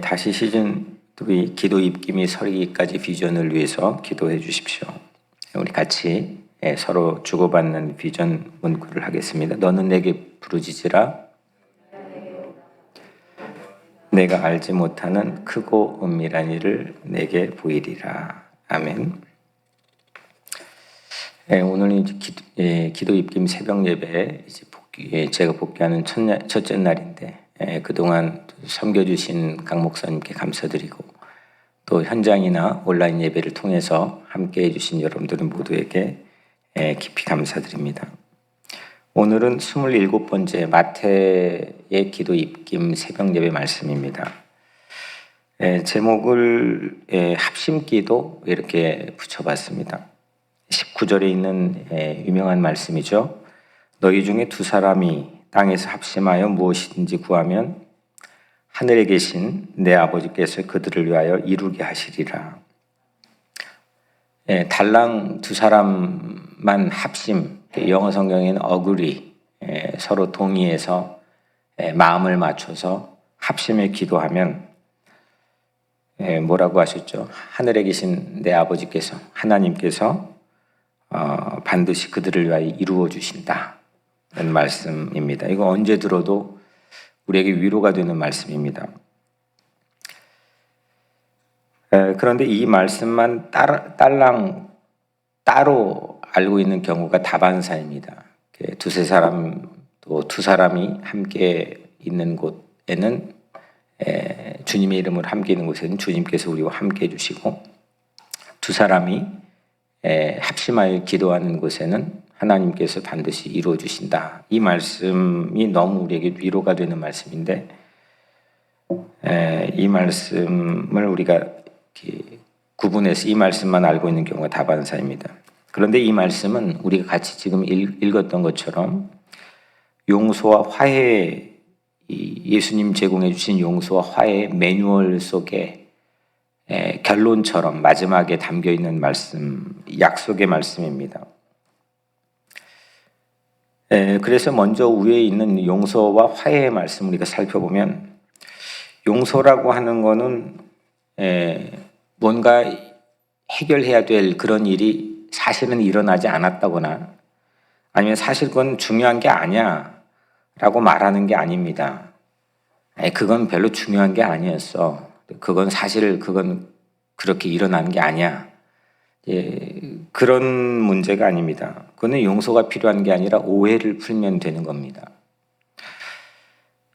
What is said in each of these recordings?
다시 시즌 3 기도 입김이 서리기까지 비전을 위해서 기도해 주십시오. 우리 같이 서로 주고받는 비전 문구를 하겠습니다. 너는 내게 부르짖으라. 내가 알지 못하는 크고 은밀한 일을 내게 보이리라. 아멘. 오늘은 기도 입김 새벽 예배 제가 복귀하는 첫째 날인데 그동안 섬겨주신 강 목사님께 감사드리고 또 현장이나 온라인 예배를 통해서 함께 해주신 여러분들 모두에게 깊이 감사드립니다. 오늘은 27번째 마태의 기도 입김 새벽 예배 말씀입니다. 제목을 합심기도 이렇게 붙여봤습니다. 19절에 있는 유명한 말씀이죠. 너희 중에 두 사람이 땅에서 합심하여 무엇이든지 구하면 하늘에 계신 내 아버지께서 그들을 위하여 이루게 하시리라. 달랑 두 사람만 합심, 영어 성경에는 agree, 서로 동의해서 마음을 맞춰서 합심해 기도하면 뭐라고 하셨죠? 하늘에 계신 내 아버지께서, 하나님께서 반드시 그들을 위하여 이루어 주신다. 라는 말씀입니다. 이거 언제 들어도 우리에게 위로가 되는 말씀입니다. 그런데 이 말씀만 따로 알고 있는 경우가 다반사입니다. 두세 사람 또 두 사람이 함께 있는 곳에는 주님의 이름으로 함께 있는 곳에는 주님께서 우리와 함께 해주시고 두 사람이 합심하여 기도하는 곳에는 하나님께서 반드시 이루어 주신다. 이 말씀이 너무 우리에게 위로가 되는 말씀인데 이 말씀을 우리가 구분해서 이 말씀만 알고 있는 경우가 다반사입니다. 그런데 이 말씀은 우리가 같이 지금 읽었던 것처럼 용서와 화해, 예수님 제공해 주신 용서와 화해의 매뉴얼 속에 결론처럼 마지막에 담겨 있는 말씀, 약속의 말씀입니다. 그래서 먼저 위에 있는 용서와 화해의 말씀 우리가 살펴보면 용서라고 하는 거는 뭔가 해결해야 될 그런 일이 사실은 일어나지 않았다거나 아니면 사실 그건 중요한 게 아니야 라고 말하는 게 아닙니다. 그건 별로 중요한 게 아니었어. 그건 사실 그건 그렇게 일어나는 게 아니야. 그런 문제가 아닙니다. 그거는 용서가 필요한 게 아니라 오해를 풀면 되는 겁니다.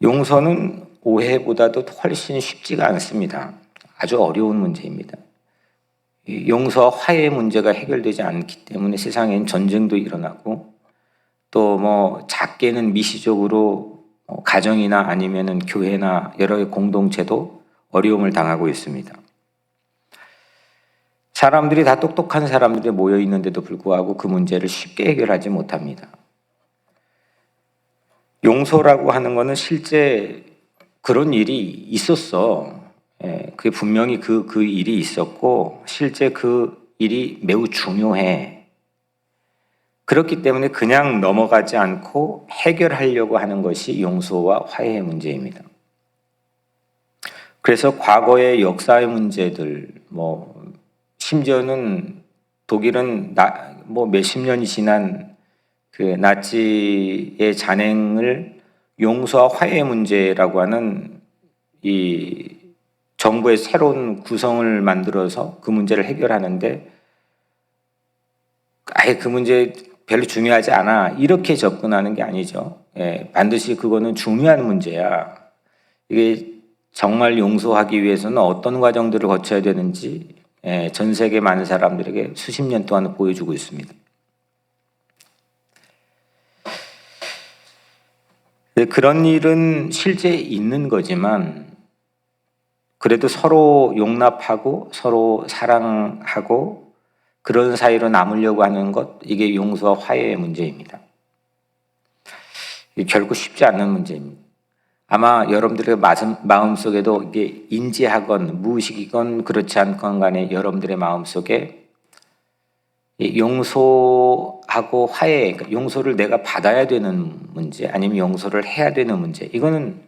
용서는 오해보다도 훨씬 쉽지가 않습니다. 아주 어려운 문제입니다. 용서와 화해의 문제가 해결되지 않기 때문에 세상엔 전쟁도 일어나고 또 작게는 미시적으로 가정이나 아니면은 교회나 여러 공동체도 어려움을 당하고 있습니다. 사람들이 다 똑똑한 사람들이 모여 있는데도 불구하고 그 문제를 쉽게 해결하지 못합니다. 용서라고 하는 것은 실제 그런 일이 있었어. 그게 분명히 그 일이 있었고 실제 그 일이 매우 중요해. 그렇기 때문에 그냥 넘어가지 않고 해결하려고 하는 것이 용서와 화해의 문제입니다. 그래서 과거의 역사의 문제들, 심지어는 독일은 몇십 년이 지난 그 나치의 잔행을 용서와 화해의 문제라고 하는 이 정부의 새로운 구성을 만들어서 그 문제를 해결하는데 아예 그 문제 별로 중요하지 않아 이렇게 접근하는 게 아니죠. 반드시 그거는 중요한 문제야. 이게 정말 용서하기 위해서는 어떤 과정들을 거쳐야 되는지 전 세계 많은 사람들에게 수십 년 동안 보여주고 있습니다. 그런 일은 실제 있는 거지만 그래도 서로 용납하고 서로 사랑하고 그런 사이로 남으려고 하는 것, 이게 용서와 화해의 문제입니다. 결코 쉽지 않은 문제입니다. 아마 여러분들의 마음속에도 이게 인지하건 무의식이건 그렇지 않건 간에 여러분들의 마음속에 용서하고 화해, 그러니까 용서를 내가 받아야 되는 문제 아니면 용서를 해야 되는 문제, 이거는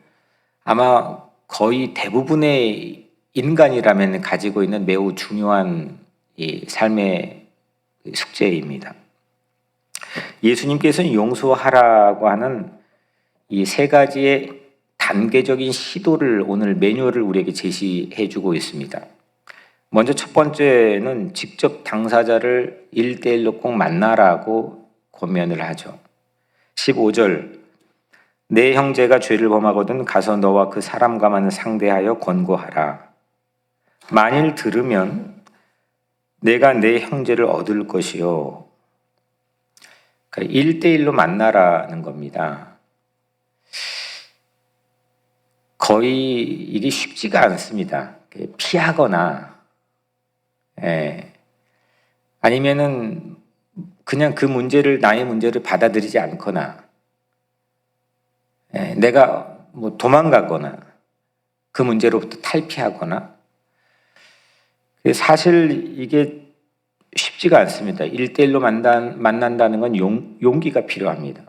아마 거의 대부분의 인간이라면 가지고 있는 매우 중요한 이 삶의 숙제입니다. 예수님께서는 용서하라고 하는 이 세 가지의 단계적인 시도를 오늘 매뉴얼을 우리에게 제시해 주고 있습니다. 먼저 첫 번째는 직접 당사자를 1대1로 꼭 만나라고 권면을 하죠. 15절, 내 형제가 죄를 범하거든 가서 너와 그 사람과만 상대하여 권고하라. 만일 들으면 내가 내 형제를 얻을 것이요. 그러니까 1대1로 만나라는 겁니다. 거의 이게 쉽지가 않습니다. 피하거나, 아니면은 그냥 그 문제를, 나의 문제를 받아들이지 않거나, 내가 뭐 도망가거나, 그 문제로부터 탈피하거나, 사실 이게 쉽지가 않습니다. 1대1로 만난다는 건 용기가 필요합니다.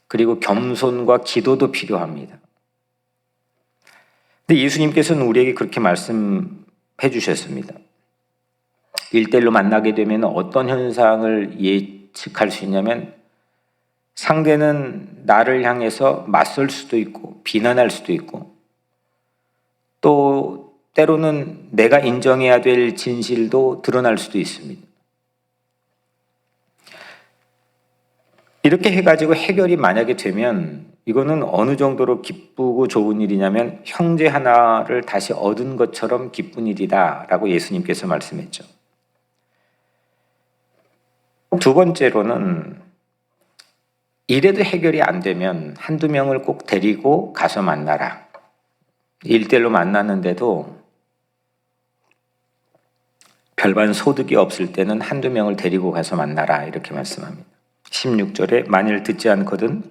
그리고 겸손과 기도도 필요합니다. 근데 예수님께서는 우리에게 그렇게 말씀해 주셨습니다. 1대1로 만나게 되면 어떤 현상을 예측할 수 있냐면 상대는 나를 향해서 맞설 수도 있고 비난할 수도 있고 또 때로는 내가 인정해야 될 진실도 드러날 수도 있습니다. 이렇게 해가지고 해결이 만약에 되면 이거는 어느 정도로 기쁘고 좋은 일이냐면 형제 하나를 다시 얻은 것처럼 기쁜 일이다라고 예수님께서 말씀했죠. 두 번째로는 이래도 해결이 안 되면 한두 명을 꼭 데리고 가서 만나라. 1대1로 만났는데도 별반 소득이 없을 때는 한두 명을 데리고 가서 만나라 이렇게 말씀합니다. 16절에 만일 듣지 않거든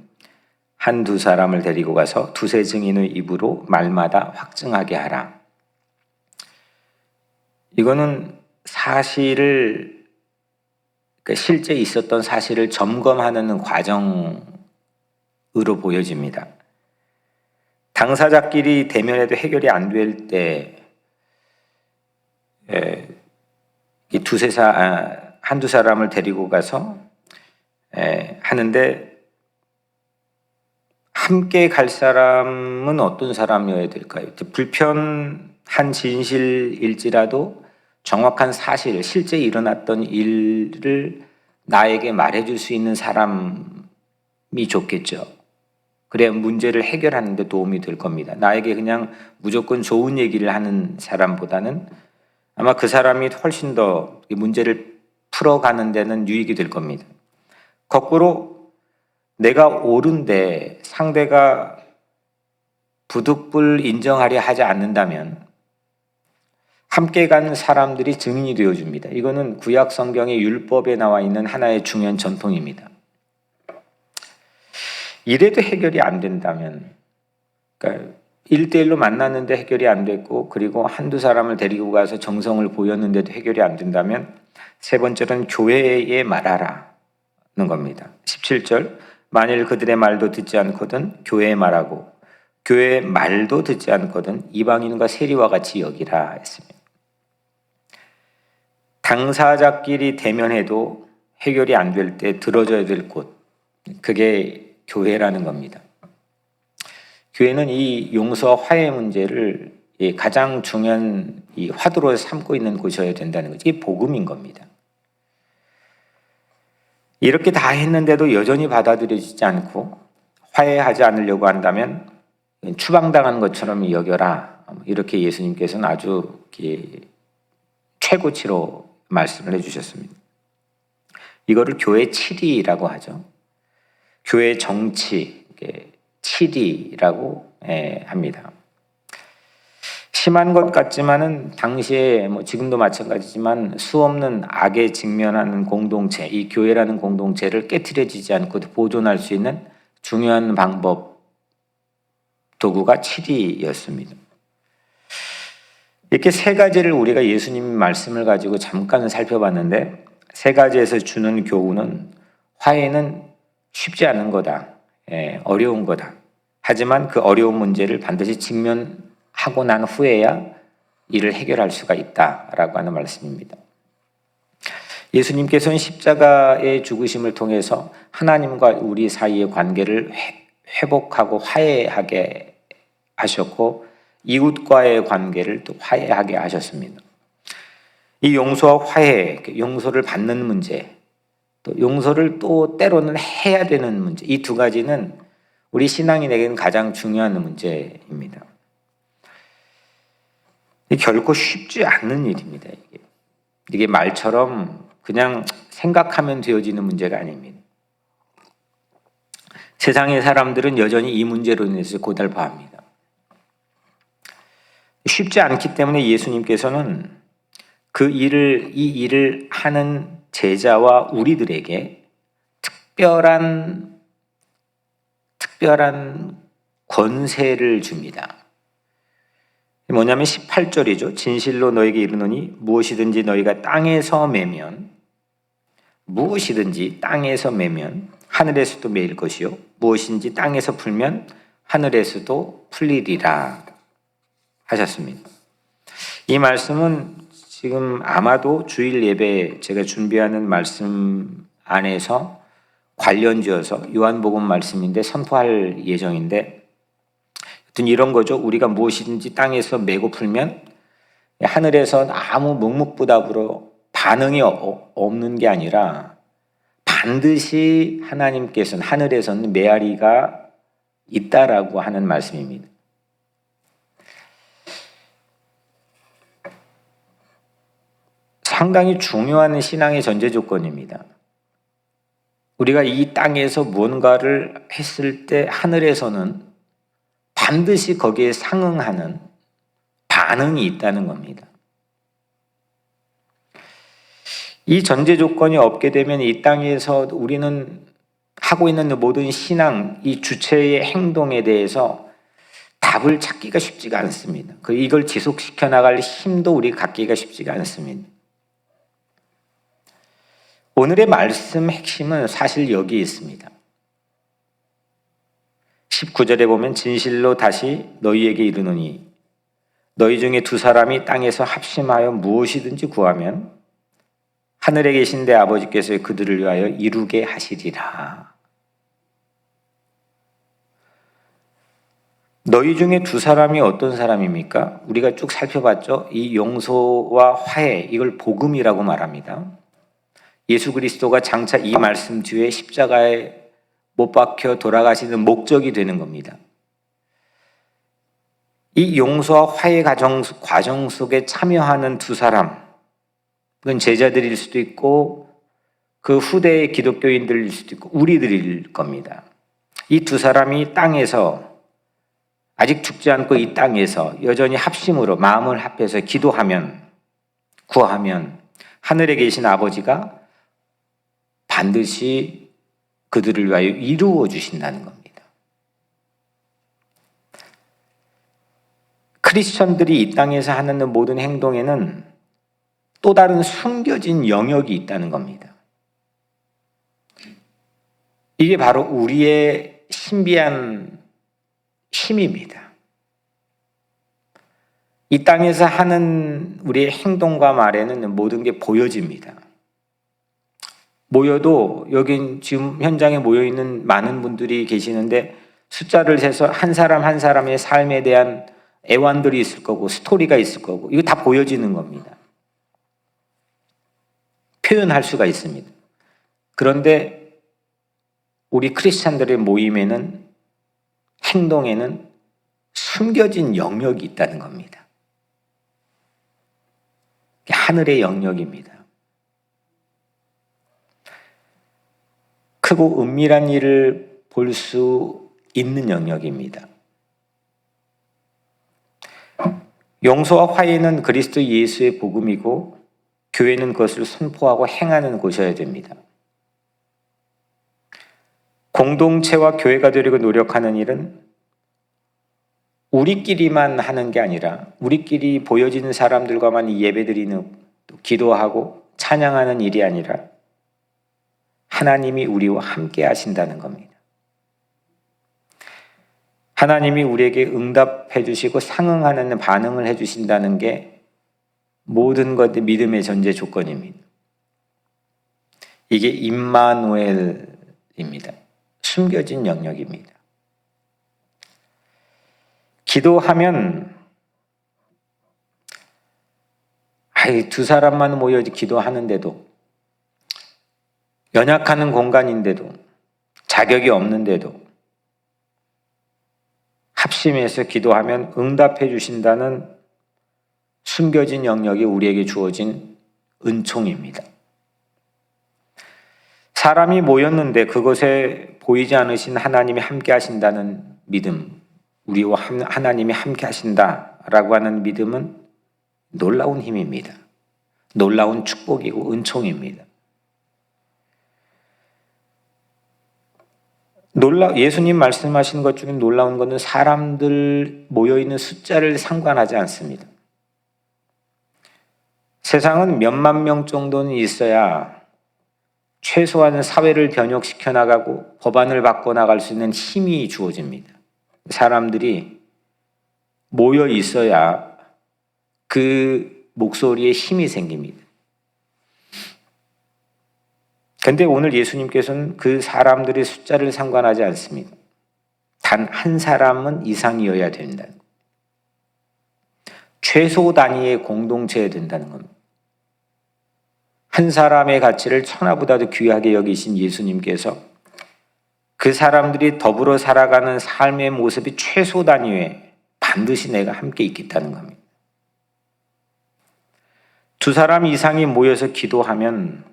한두 사람을 데리고 가서 두세 증인의 입으로 말마다 확증하게 하라. 이거는 사실을, 그러니까 실제 있었던 사실을 점검하는 과정으로 보여집니다. 당사자끼리 대면해도 해결이 안 될 때 한두 사람을 데리고 가서 하는데 함께 갈 사람은 어떤 사람이어야 될까요? 불편한 진실일지라도 정확한 사실, 실제 일어났던 일을 나에게 말해줄 수 있는 사람이 좋겠죠. 그래야 문제를 해결하는 데 도움이 될 겁니다. 나에게 그냥 무조건 좋은 얘기를 하는 사람보다는 아마 그 사람이 훨씬 더 문제를 풀어가는 데는 유익이 될 겁니다. 거꾸로 내가 옳은데 상대가 부득불 인정하려 하지 않는다면 함께 간 사람들이 증인이 되어줍니다. 이거는 구약 성경의 율법에 나와 있는 하나의 중요한 전통입니다. 이래도 해결이 안 된다면, 그러니까 1대1로 만났는데 해결이 안 됐고 그리고 한두 사람을 데리고 가서 정성을 보였는데도 해결이 안 된다면 세 번째는 교회에 말하라는 겁니다. 17절, 만일 그들의 말도 듣지 않거든 교회에 말하고 교회의 말도 듣지 않거든 이방인과 세리와 같이 여기라 했습니다. 당사자끼리 대면해도 해결이 안 될 때 들어줘야 될 곳, 그게 교회라는 겁니다. 교회는 이 용서와 화해 문제를 가장 중요한 이 화두로 삼고 있는 곳이어야 된다는 거죠. 이게 복음인 겁니다. 이렇게 다 했는데도 여전히 받아들여지지 않고 화해하지 않으려고 한다면 추방당한 것처럼 여겨라. 이렇게 예수님께서는 아주 최고치로 말씀을 해주셨습니다. 이거를 교회 치리라고 하죠. 교회 정치, 치리라고 합니다. 심한 것 같지만은 당시에 지금도 마찬가지지만 수없는 악에 직면하는 공동체, 이 교회라는 공동체를 깨트려지지 않고 보존할 수 있는 중요한 방법, 도구가 치리였습니다. 이렇게 세 가지를 우리가 예수님 말씀을 가지고 잠깐 살펴봤는데 세 가지에서 주는 교훈은 화해는 쉽지 않은 거다. 어려운 거다. 하지만 그 어려운 문제를 반드시 하고 난 후에야 이를 해결할 수가 있다라고 하는 말씀입니다. 예수님께서는 십자가의 죽으심을 통해서 하나님과 우리 사이의 관계를 회복하고 화해하게 하셨고 이웃과의 관계를 또 화해하게 하셨습니다. 이 용서와 화해, 용서를 받는 문제, 또 용서를 또 때로는 해야 되는 문제, 이 두 가지는 우리 신앙인에게는 가장 중요한 문제입니다. 결코 쉽지 않는 일입니다. 이게 말처럼 그냥 생각하면 되어지는 문제가 아닙니다. 세상의 사람들은 여전히 이 문제로 인해서 고달파합니다. 쉽지 않기 때문에 예수님께서는 이 일을 하는 제자와 우리들에게 특별한 권세를 줍니다. 뭐냐면 18절이죠. 진실로 너에게 이르노니 무엇이든지 너희가 땅에서 매면 하늘에서도 매일 것이요 무엇인지 땅에서 풀면 하늘에서도 풀리리라 하셨습니다. 이 말씀은 지금 아마도 주일 예배 제가 준비하는 말씀 안에서 관련지어서 요한복음 말씀인데 선포할 예정인데 하여튼 이런 거죠. 우리가 무엇이든지 땅에서 메고 풀면 하늘에서 아무 묵묵부답으로 반응이 없는 게 아니라 반드시 하나님께서는 하늘에서는 메아리가 있다라고 하는 말씀입니다. 상당히 중요한 신앙의 전제 조건입니다. 우리가 이 땅에서 무언가를 했을 때 하늘에서는 반드시 거기에 상응하는 반응이 있다는 겁니다. 이 전제 조건이 없게 되면 이 땅에서 우리는 하고 있는 모든 신앙, 이 주체의 행동에 대해서 답을 찾기가 쉽지가 않습니다. 이걸 지속시켜 나갈 힘도 우리 갖기가 쉽지가 않습니다. 오늘의 말씀 핵심은 사실 여기 있습니다. 19절에 보면 진실로 다시 너희에게 이르노니 너희 중에 두 사람이 땅에서 합심하여 무엇이든지 구하면 하늘에 계신 내 아버지께서 그들을 위하여 이루게 하시리라. 너희 중에 두 사람이 어떤 사람입니까? 우리가 쭉 살펴봤죠. 이 용서와 화해, 이걸 복음이라고 말합니다. 예수 그리스도가 장차 이 말씀 뒤에 십자가에 못 박혀 돌아가시는 목적이 되는 겁니다. 이 용서와 화해 과정 속에 참여하는 두 사람, 그건 제자들일 수도 있고 그 후대의 기독교인들일 수도 있고 우리들일 겁니다. 이 두 사람이 땅에서 아직 죽지 않고 이 땅에서 여전히 합심으로 마음을 합해서 기도하면 구하면 하늘에 계신 아버지가 반드시 그들을 위하여 이루어 주신다는 겁니다. 크리스천들이 이 땅에서 하는 모든 행동에는 또 다른 숨겨진 영역이 있다는 겁니다. 이게 바로 우리의 신비한 힘입니다. 이 땅에서 하는 우리의 행동과 말에는 모든 게 보여집니다. 모여도 여기 지금 현장에 모여있는 많은 분들이 계시는데 숫자를 세서 한 사람 한 사람의 삶에 대한 애환들이 있을 거고 스토리가 있을 거고 이거 다 보여지는 겁니다. 표현할 수가 있습니다. 그런데 우리 크리스찬들의 모임에는 행동에는 숨겨진 영역이 있다는 겁니다. 하늘의 영역입니다. 크고 은밀한 일을 볼 수 있는 영역입니다. 용서와 화해는 그리스도 예수의 복음이고 교회는 그것을 선포하고 행하는 곳이어야 됩니다. 공동체와 교회가 되려고 노력하는 일은 우리끼리만 하는 게 아니라 우리끼리 보여지는 사람들과만 예배드리는 기도하고 찬양하는 일이 아니라 하나님이 우리와 함께 하신다는 겁니다. 하나님이 우리에게 응답해 주시고 상응하는 반응을 해 주신다는 게 모든 것의 믿음의 전제 조건입니다. 이게 임마누엘입니다. 숨겨진 영역입니다. 기도하면 두 사람만 모여 기도하는데도, 연약하는 공간인데도, 자격이 없는데도 합심해서 기도하면 응답해 주신다는 숨겨진 영역이 우리에게 주어진 은총입니다. 사람이 모였는데 그것에 보이지 않으신 하나님이 함께 하신다는 믿음, 우리와 하나님이 함께 하신다라고 하는 믿음은 놀라운 힘입니다. 놀라운 축복이고 은총입니다. 예수님 말씀하신 것 중에 놀라운 것은 사람들 모여있는 숫자를 상관하지 않습니다. 세상은 몇만 명 정도는 있어야 최소한 사회를 변혁시켜 나가고 법안을 바꿔 나갈 수 있는 힘이 주어집니다. 사람들이 모여 있어야 그 목소리에 힘이 생깁니다. 그런데 오늘 예수님께서는 그 사람들의 숫자를 상관하지 않습니다. 단 한 사람은 이상이어야 된다는 것. 최소 단위의 공동체여야 된다는 겁니다. 한 사람의 가치를 천하보다도 귀하게 여기신 예수님께서 그 사람들이 더불어 살아가는 삶의 모습이 최소 단위에 반드시 내가 함께 있겠다는 겁니다. 두 사람 이상이 모여서 기도하면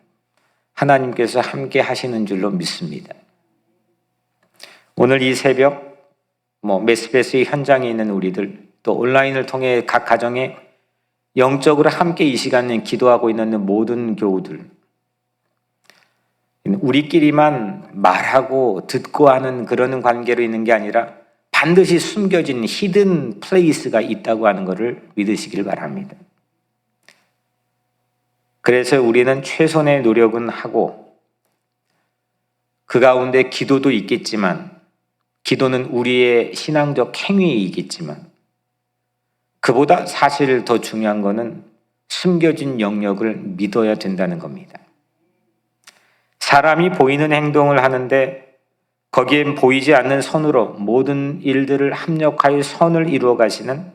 하나님께서 함께 하시는 줄로 믿습니다. 오늘 이 새벽 메스베스의 현장에 있는 우리들, 또 온라인을 통해 각 가정에 영적으로 함께 이 시간에 기도하고 있는 모든 교우들, 우리끼리만 말하고 듣고 하는 그런 관계로 있는 게 아니라 반드시 숨겨진 히든 플레이스가 있다고 하는 것을 믿으시길 바랍니다. 그래서 우리는 최선의 노력은 하고 그 가운데 기도도 있겠지만, 기도는 우리의 신앙적 행위이겠지만, 그보다 사실 더 중요한 것은 숨겨진 영역을 믿어야 된다는 겁니다. 사람이 보이는 행동을 하는데 거기엔 보이지 않는 선으로 모든 일들을 합력하여 선을 이루어 가시는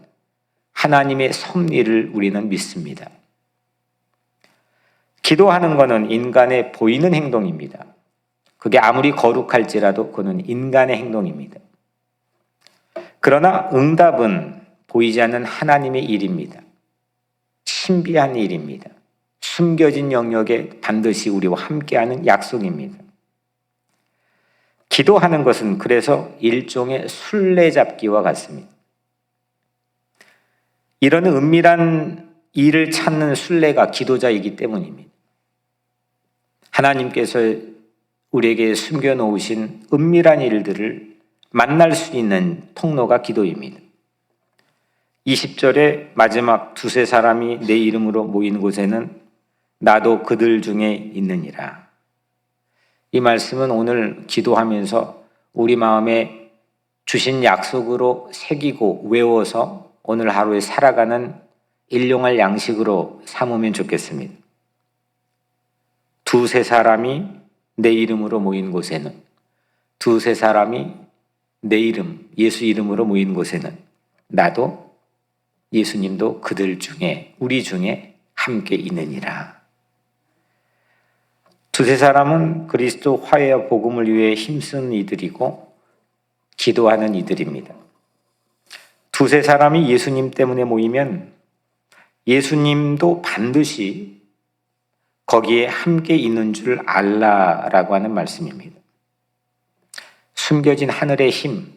하나님의 섭리를 우리는 믿습니다. 기도하는 것은 인간의 보이는 행동입니다. 그게 아무리 거룩할지라도 그는 인간의 행동입니다. 그러나 응답은 보이지 않는 하나님의 일입니다. 신비한 일입니다. 숨겨진 영역에 반드시 우리와 함께하는 약속입니다. 기도하는 것은 그래서 일종의 술래잡기와 같습니다. 이런 은밀한 일을 찾는 술래가 기도자이기 때문입니다. 하나님께서 우리에게 숨겨놓으신 은밀한 일들을 만날 수 있는 통로가 기도입니다. 20절에 마지막 두세 사람이 내 이름으로 모인 곳에는 나도 그들 중에 있느니라. 이 말씀은 오늘 기도하면서 우리 마음에 주신 약속으로 새기고 외워서 오늘 하루에 살아가는 일용할 양식으로 삼으면 좋겠습니다. 두세 사람이 내 이름으로 모인 곳에는, 두세 사람이 내 이름, 예수 이름으로 모인 곳에는 나도, 예수님도 그들 중에, 우리 중에 함께 있느니라. 두세 사람은 그리스도 화해와 복음을 위해 힘쓰는 이들이고 기도하는 이들입니다. 두세 사람이 예수님 때문에 모이면 예수님도 반드시 거기에 함께 있는 줄 알라라고 하는 말씀입니다. 숨겨진 하늘의 힘,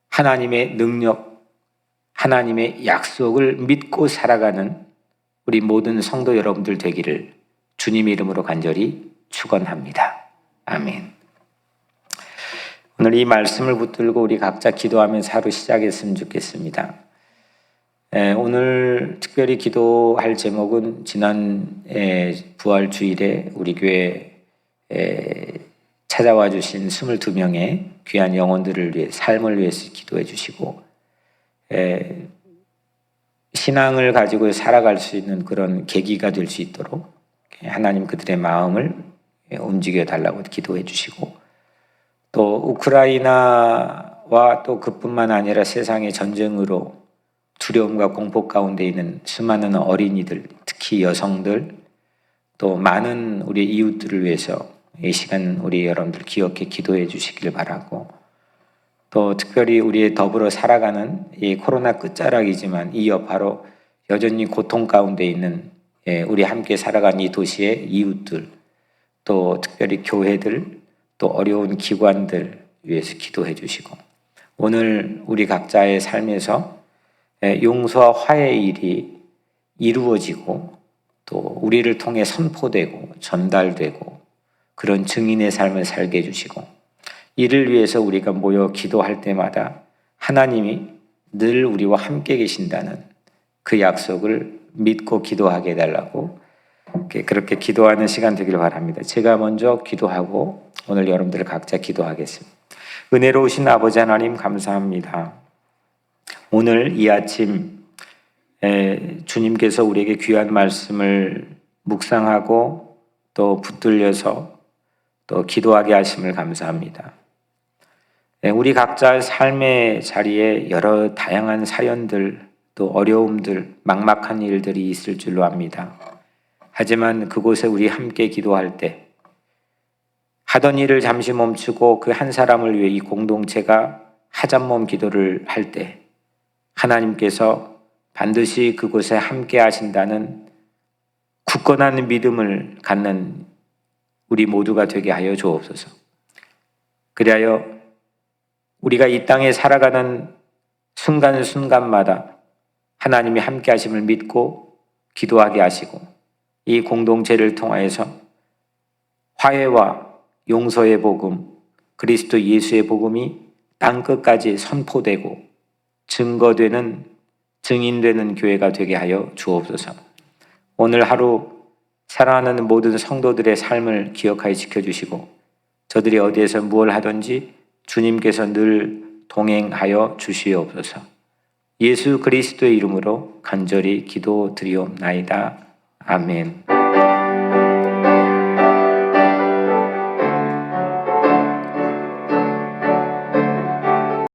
하나님의 능력, 하나님의 약속을 믿고 살아가는 우리 모든 성도 여러분들 되기를 주님의 이름으로 간절히 축원합니다. 아멘. 오늘 이 말씀을 붙들고 우리 각자 기도하면서 하루 시작했으면 좋겠습니다. 오늘 특별히 기도할 제목은 지난 부활 주일에 우리 교회 찾아와 주신 22명의 귀한 영혼들을 위해 삶을 위해서 기도해 주시고 신앙을 가지고 살아갈 수 있는 그런 계기가 될 수 있도록 하나님 그들의 마음을 움직여 달라고 기도해 주시고 또 우크라이나와 또 그뿐만 아니라 세상의 전쟁으로 두려움과 공포 가운데 있는 수많은 어린이들, 특히 여성들, 또 많은 우리 이웃들을 위해서 이 시간 우리 여러분들 기억해 기도해 주시길 바라고 또 특별히 우리의 더불어 살아가는 이 코로나 끝자락이지만 이 여파로 여전히 고통 가운데 있는 우리 함께 살아가는 이 도시의 이웃들 또 특별히 교회들 또 어려운 기관들 위해서 기도해 주시고 오늘 우리 각자의 삶에서 용서와 화해의 일이 이루어지고 또 우리를 통해 선포되고 전달되고 그런 증인의 삶을 살게 해주시고 이를 위해서 우리가 모여 기도할 때마다 하나님이 늘 우리와 함께 계신다는 그 약속을 믿고 기도하게 해달라고 그렇게 기도하는 시간 되길 바랍니다. 제가 먼저 기도하고 오늘 여러분들 각자 기도하겠습니다. 은혜로우신 아버지 하나님 감사합니다. 오늘 이 아침 주님께서 우리에게 귀한 말씀을 묵상하고 또 붙들려서 또 기도하게 하심을 감사합니다. 우리 각자의 삶의 자리에 여러 다양한 사연들 또 어려움들 막막한 일들이 있을 줄로 압니다. 하지만 그곳에 우리 함께 기도할 때 하던 일을 잠시 멈추고 그 한 사람을 위해 이 공동체가 하잣몸 기도를 할 때 하나님께서 반드시 그곳에 함께 하신다는 굳건한 믿음을 갖는 우리 모두가 되게 하여 주옵소서. 그리하여 우리가 이 땅에 살아가는 순간순간마다 하나님이 함께 하심을 믿고 기도하게 하시고 이 공동체를 통하여서 화해와 용서의 복음, 그리스도 예수의 복음이 땅끝까지 선포되고 증거되는 증인되는 교회가 되게 하여 주옵소서. 오늘 하루 사랑하는 모든 성도들의 삶을 기억하여 지켜주시고 저들이 어디에서 무엇을 하든지 주님께서 늘 동행하여 주시옵소서. 예수 그리스도의 이름으로 간절히 기도드리옵나이다. 아멘.